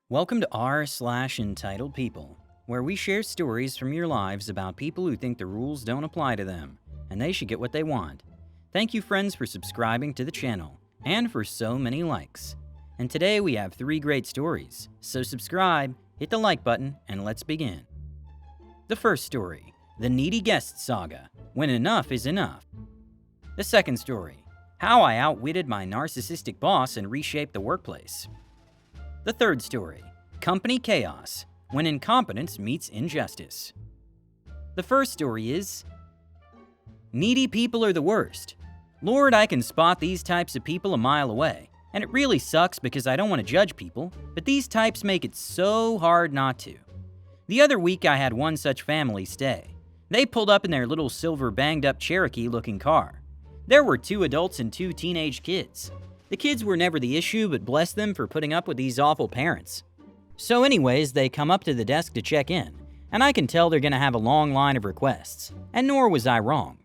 Welcome to r/entitled people, where we share stories from your lives about people who think the rules don't apply to them, and they should get what they want. Thank you, friends, for subscribing to the channel, and for so many likes. And today we have 3 great stories, so subscribe, hit the like button, and let's begin. The first story, The Needy Guest Saga, When Enough is Enough. The second story, How I Outwitted My Narcissistic Boss and Reshaped the Workplace. The third story, Company Chaos, When Incompetence Meets Injustice. The first story is, Needy people are the worst. Lord, I can spot these types of people a mile away, and it really sucks because I don't want to judge people, but these types make it so hard not to. The other week I had one such family stay. They pulled up in their little silver banged-up Cherokee-looking car. There were 2 adults and 2 teenage kids. The kids were never the issue, but bless them for putting up with these awful parents. So anyways, they come up to the desk to check in, and I can tell they're gonna have a long line of requests, and nor was I wrong.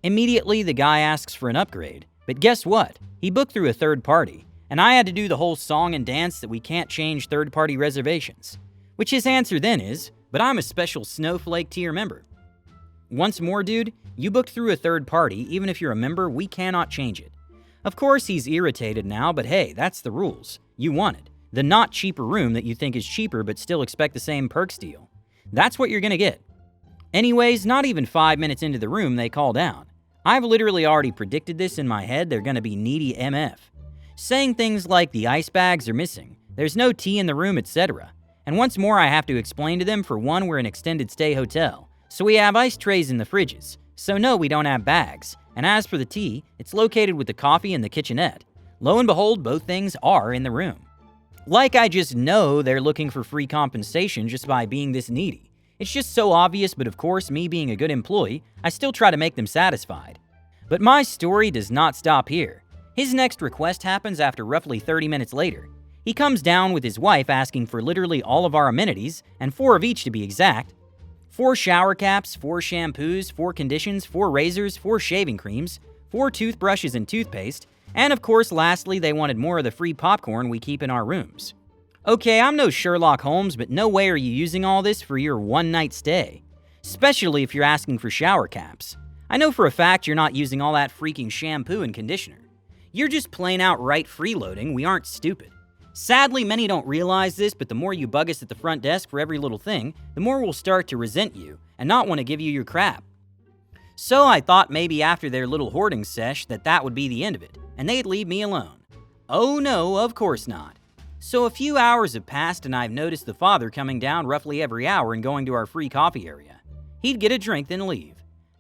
Immediately, the guy asks for an upgrade, but guess what? He booked through a third party, and I had to do the whole song and dance that we can't change third-party reservations. Which his answer then is, but I'm a special snowflake tier member. Once more, dude, you booked through a third party, even if you're a member, we cannot change it. Of course, he's irritated now, but hey, that's the rules. You wanted the not cheaper room that you think is cheaper but still expect the same perks deal. That's what you're gonna get. Anyways, not even 5 minutes into the room, they call down. I've literally already predicted this in my head. They're gonna be needy MF. Saying things like the ice bags are missing, there's no tea in the room, etc. And once more, I have to explain to them, for one, we're an extended stay hotel, so we have ice trays in the fridges. So no, we don't have bags. And as for the tea, it's located with the coffee in the kitchenette. Lo and behold, both things are in the room. Like I just know they're looking for free compensation just by being this needy. It's just so obvious, but of course, me being a good employee, I still try to make them satisfied. But my story does not stop here. His next request happens after roughly 30 minutes later. He comes down with his wife asking for literally all of our amenities, and 4 of each to be exact. 4 shower caps, 4 shampoos, 4 conditions, 4 razors, 4 shaving creams, 4 toothbrushes and toothpaste, and of course, lastly, they wanted more of the free popcorn we keep in our rooms. Okay, I'm no Sherlock Holmes, but no way are you using all this for your one-night stay. Especially if you're asking for shower caps. I know for a fact you're not using all that freaking shampoo and conditioner. You're just plain outright freeloading. We aren't stupid. Sadly, many don't realize this, but the more you bug us at the front desk for every little thing, the more we'll start to resent you and not want to give you your crap. So I thought maybe after their little hoarding sesh that would be the end of it, and they'd leave me alone. Oh no, of course not. So a few hours have passed and I've noticed the father coming down roughly every hour and going to our free coffee area. He'd get a drink then leave.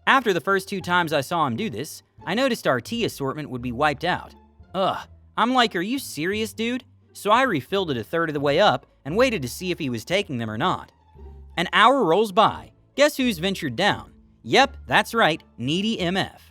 After the first 2 times I saw him do this, I noticed our tea assortment would be wiped out. Ugh, I'm like, are you serious, dude? So I refilled it a third of the way up and waited to see if he was taking them or not. An hour rolls by. Guess who's ventured down? Yep, that's right, needy MF.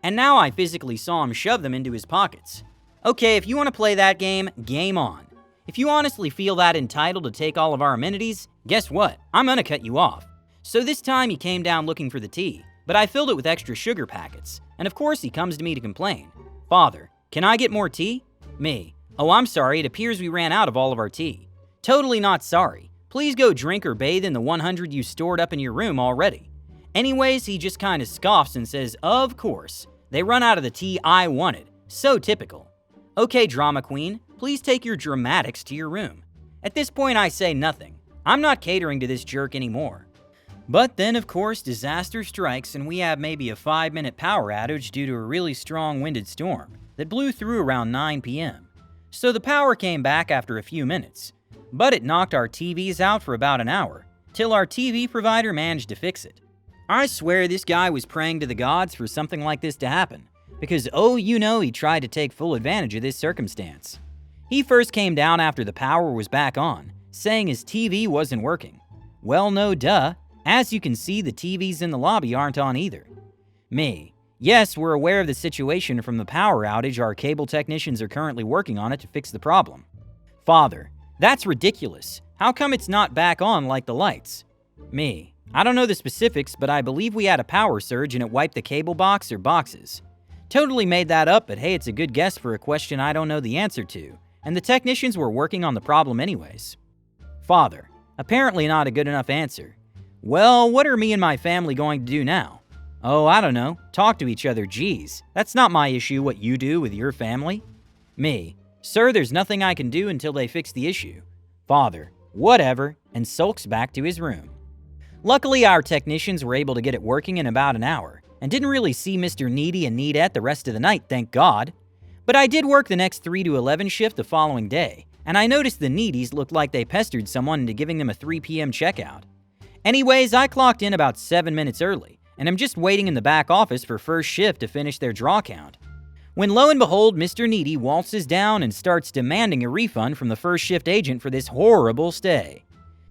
And now I physically saw him shove them into his pockets. Okay, if you want to play that game, game on. If you honestly feel that entitled to take all of our amenities, guess what? I'm gonna cut you off. So this time he came down looking for the tea, but I filled it with extra sugar packets. And of course he comes to me to complain. Father, can I get more tea? Me. Oh, I'm sorry, it appears we ran out of all of our tea. Totally not sorry. Please go drink or bathe in the 100 you stored up in your room already. Anyways, he just kinda scoffs and says, of course. They run out of the tea I wanted. So typical. Okay, drama queen, please take your dramatics to your room. At this point, I say nothing. I'm not catering to this jerk anymore. But then, of course, disaster strikes and we have maybe a 5-minute power outage due to a really strong winded storm that blew through around 9 p.m. So the power came back after a few minutes, but it knocked our TVs out for about an hour, till our TV provider managed to fix it. I swear this guy was praying to the gods for something like this to happen, because oh, you know he tried to take full advantage of this circumstance. He first came down after the power was back on, saying his TV wasn't working. Well, no duh. As you can see, the TVs in the lobby aren't on either. Me. Yes, we're aware of the situation from the power outage. Our cable technicians are currently working on it to fix the problem. Father, that's ridiculous. How come it's not back on like the lights? Me, I don't know the specifics, but I believe we had a power surge and it wiped the cable box or boxes. Totally made that up, but hey, it's a good guess for a question I don't know the answer to, and the technicians were working on the problem anyways. Father: apparently not a good enough answer. Well, what are me and my family going to do now? Oh, I don't know. Talk to each other, geez. That's not my issue what you do with your family. Me: sir, there's nothing I can do until they fix the issue. Father: whatever, and sulks back to his room. Luckily, our technicians were able to get it working in about an hour, and didn't really see Mr. Needy and Needette the rest of the night, thank God. But I did work the next 3 to 11 shift the following day, and I noticed the Needies looked like they pestered someone into giving them a 3 p.m. checkout. Anyways, I clocked in about 7 minutes early, and I'm just waiting in the back office for first shift to finish their draw count. When lo and behold, Mr. Needy waltzes down and starts demanding a refund from the first shift agent for this horrible stay,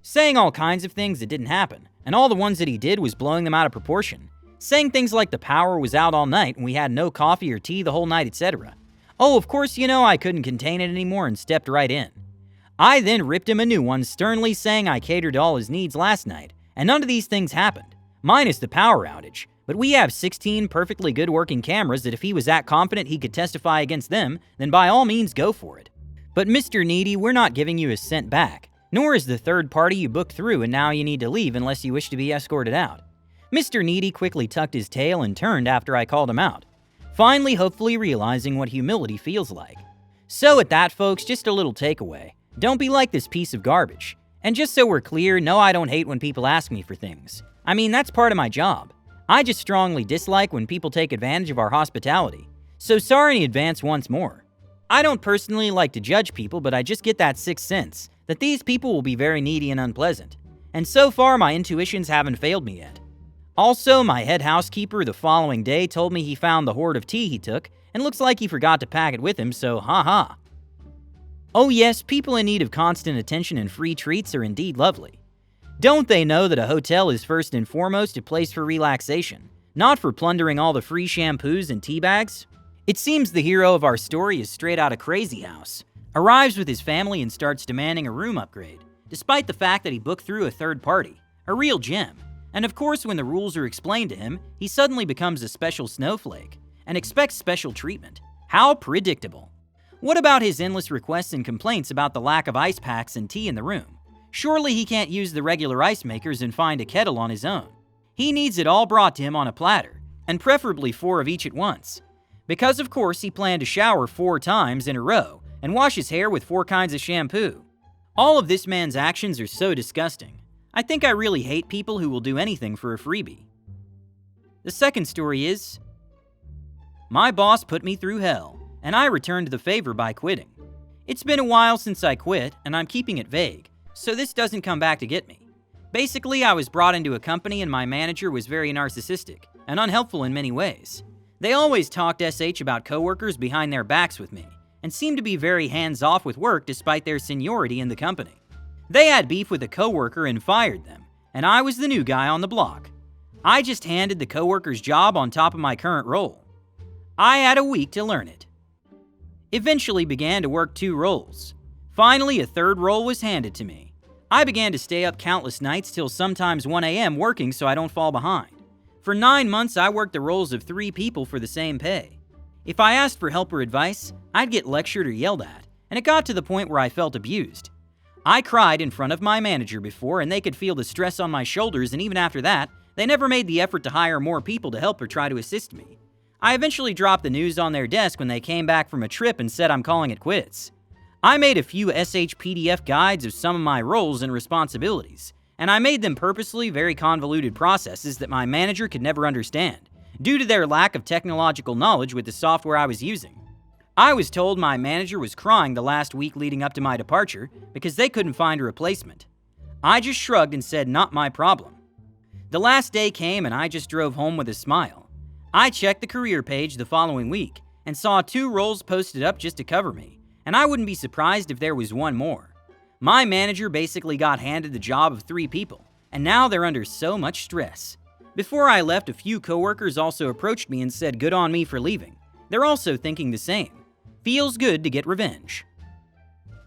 saying all kinds of things that didn't happen, and all the ones that he did was blowing them out of proportion, saying things like the power was out all night and we had no coffee or tea the whole night, etc. Oh, of course, I couldn't contain it anymore and stepped right in. I then ripped him a new one, sternly saying I catered to all his needs last night, and none of these things happened, minus the power outage. But we have 16 perfectly good working cameras that if he was that confident he could testify against them, then by all means go for it. But Mr. Needy, we're not giving you a cent back, nor is the third party you booked through and now you need to leave unless you wish to be escorted out. Mr. Needy quickly tucked his tail and turned after I called him out, finally hopefully realizing what humility feels like. So at that, folks, just a little takeaway. Don't be like this piece of garbage. And just so we're clear, no, I don't hate when people ask me for things. I mean, that's part of my job. I just strongly dislike when people take advantage of our hospitality. So sorry in advance once more. I don't personally like to judge people, but I just get that sixth sense that these people will be very needy and unpleasant. And so far, my intuitions haven't failed me yet. Also, my head housekeeper the following day told me he found the hoard of tea he took, and looks like he forgot to pack it with him, so haha. Oh yes, people in need of constant attention and free treats are indeed lovely. Don't they know that a hotel is first and foremost a place for relaxation, not for plundering all the free shampoos and tea bags? It seems the hero of our story is straight out of Crazy House, arrives with his family and starts demanding a room upgrade, despite the fact that he booked through a third party, a real gem. And of course, when the rules are explained to him, he suddenly becomes a special snowflake and expects special treatment. How predictable. What about his endless requests and complaints about the lack of ice packs and tea in the room? Surely he can't use the regular ice makers and find a kettle on his own. He needs it all brought to him on a platter, and preferably 4 of each at once. Because of course he planned to shower 4 times in a row and wash his hair with 4 kinds of shampoo. All of this man's actions are so disgusting. I think I really hate people who will do anything for a freebie. The second story is, my boss put me through hell, and I returned the favor by quitting. It's been a while since I quit, and I'm keeping it vague, so this doesn't come back to get me. Basically, I was brought into a company and my manager was very narcissistic and unhelpful in many ways. They always talked SH about coworkers behind their backs with me, and seemed to be very hands-off with work despite their seniority in the company. They had beef with a coworker and fired them, and I was the new guy on the block. I just handed the coworker's job on top of my current role. I had a week to learn it. Eventually began to work 2 roles. Finally, a third role was handed to me. I began to stay up countless nights till sometimes 1 a.m. working so I don't fall behind. For 9 months, I worked the roles of 3 people for the same pay. If I asked for help or advice, I'd get lectured or yelled at, and it got to the point where I felt abused. I cried in front of my manager before, and they could feel the stress on my shoulders, and even after that, they never made the effort to hire more people to help or try to assist me. I eventually dropped the news on their desk when they came back from a trip and said I'm calling it quits. I made a few SH PDF guides of some of my roles and responsibilities, and I made them purposely very convoluted processes that my manager could never understand, due to their lack of technological knowledge with the software I was using. I was told my manager was crying the last week leading up to my departure because they couldn't find a replacement. I just shrugged and said not my problem. The last day came and I just drove home with a smile. I checked the career page the following week and saw 2 roles posted up just to cover me, and I wouldn't be surprised if there was 1 more. My manager basically got handed the job of 3 people, and now they're under so much stress. Before I left, a few coworkers also approached me and said good on me for leaving. They're also thinking the same. Feels good to get revenge.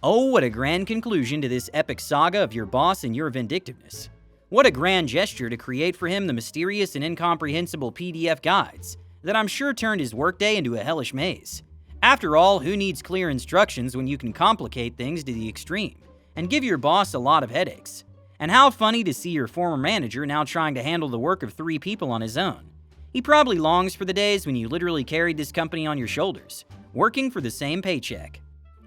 Oh, what a grand conclusion to this epic saga of your boss and your vindictiveness. What a grand gesture to create for him the mysterious and incomprehensible PDF guides that I'm sure turned his workday into a hellish maze. After all, who needs clear instructions when you can complicate things to the extreme? and give your boss a lot of headaches. And how funny to see your former manager now trying to handle the work of 3 people on his own. He probably longs for the days when you literally carried this company on your shoulders, working for the same paycheck.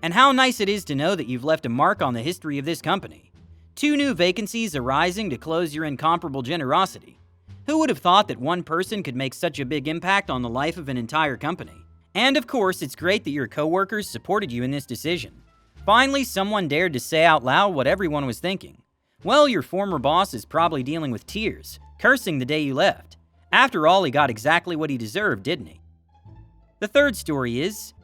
And how nice it is to know that you've left a mark on the history of this company. 2 new vacancies arising to close your incomparable generosity. Who would have thought that one person could make such a big impact on the life of an entire company? And of course, it's great that your coworkers supported you in this decision. Finally, someone dared to say out loud what everyone was thinking. Well, your former boss is probably dealing with tears, cursing the day you left. After all, he got exactly what he deserved, didn't he? The third story is,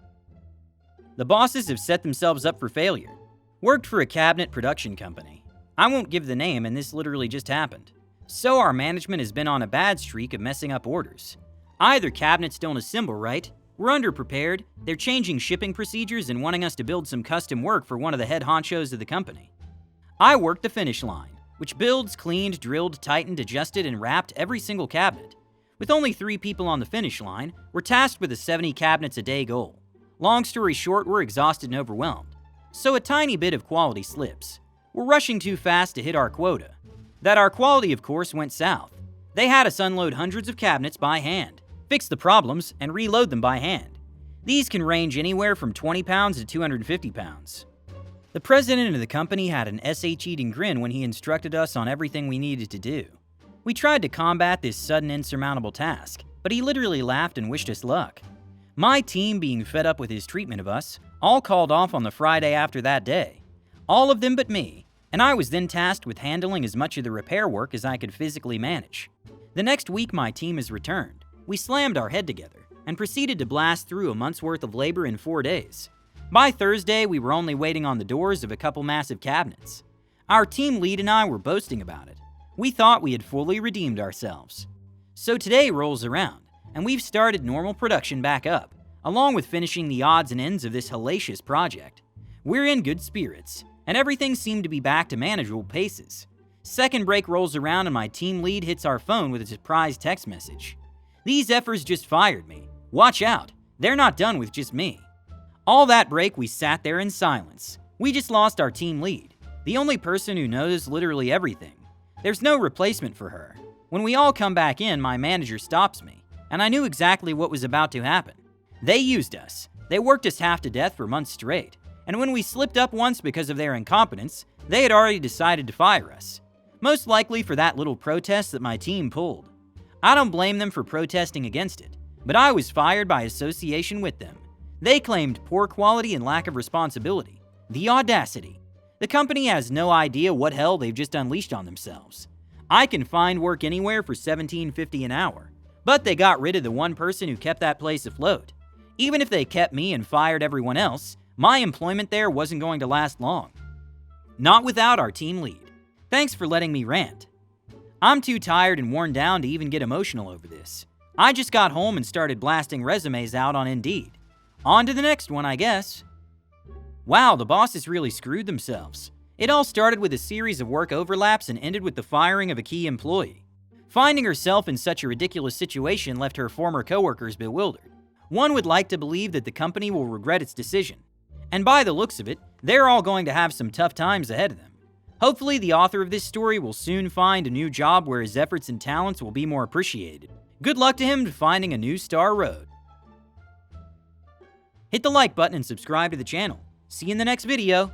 the bosses have set themselves up for failure. Worked for a cabinet production company. I won't give the name, and this literally just happened. So our management has been on a bad streak of messing up orders. Either cabinets don't assemble right, we're underprepared, they're changing shipping procedures and wanting us to build some custom work for one of the head honchos of the company. I worked the finish line, which builds, cleaned, drilled, tightened, adjusted, and wrapped every single cabinet. With only 3 people on the finish line, we're tasked with a 70 cabinets a day goal. Long story short, we're exhausted and overwhelmed. So a tiny bit of quality slips. We're rushing too fast to hit our quota. That our quality, of course, went south. They had us unload hundreds of cabinets by hand, fix the problems, and reload them by hand. These can range anywhere from 20 pounds to 250 pounds. The president of the company had an eating grin when he instructed us on everything we needed to do. We tried to combat this sudden insurmountable task, but he literally laughed and wished us luck. My team, being fed up with his treatment of us, all called off on the Friday after that day. All of them but me, and I was then tasked with handling as much of the repair work as I could physically manage. The next week my team is returned. We slammed our head together and proceeded to blast through a month's worth of labor in 4 days. By Thursday, we were only waiting on the doors of a couple massive cabinets. Our team lead and I were boasting about it. We thought we had fully redeemed ourselves. So today rolls around, and we've started normal production back up, along with finishing the odds and ends of this hellacious project. We're in good spirits, and everything seemed to be back to manageable paces. Second break rolls around and my team lead hits our phone with a surprise text message. These effers just fired me. Watch out, they're not done with just me. All that break, we sat there in silence. We just lost our team lead, the only person who knows literally everything. There's no replacement for her. When we all come back in, my manager stops me, and I knew exactly what was about to happen. They used us. They worked us half to death for months straight, and when we slipped up once because of their incompetence, they had already decided to fire us. Most likely for that little protest that my team pulled. I don't blame them for protesting against it, but I was fired by association with them. They claimed poor quality and lack of responsibility. The audacity. The company has no idea what hell they've just unleashed on themselves. I can find work anywhere for $17.50 an hour, but they got rid of the one person who kept that place afloat. Even if they kept me and fired everyone else, my employment there wasn't going to last long. Not without our team lead. Thanks for letting me rant. I'm too tired and worn down to even get emotional over this. I just got home and started blasting resumes out on Indeed. On to the next one, I guess. Wow, the bosses really screwed themselves. It all started with a series of work overlaps and ended with the firing of a key employee. Finding herself in such a ridiculous situation left her former coworkers bewildered. One would like to believe that the company will regret its decision. And by the looks of it, they're all going to have some tough times ahead of them. Hopefully, the author of this story will soon find a new job where his efforts and talents will be more appreciated. Good luck to him to finding a new star road. Hit the like button and subscribe to the channel. See you in the next video.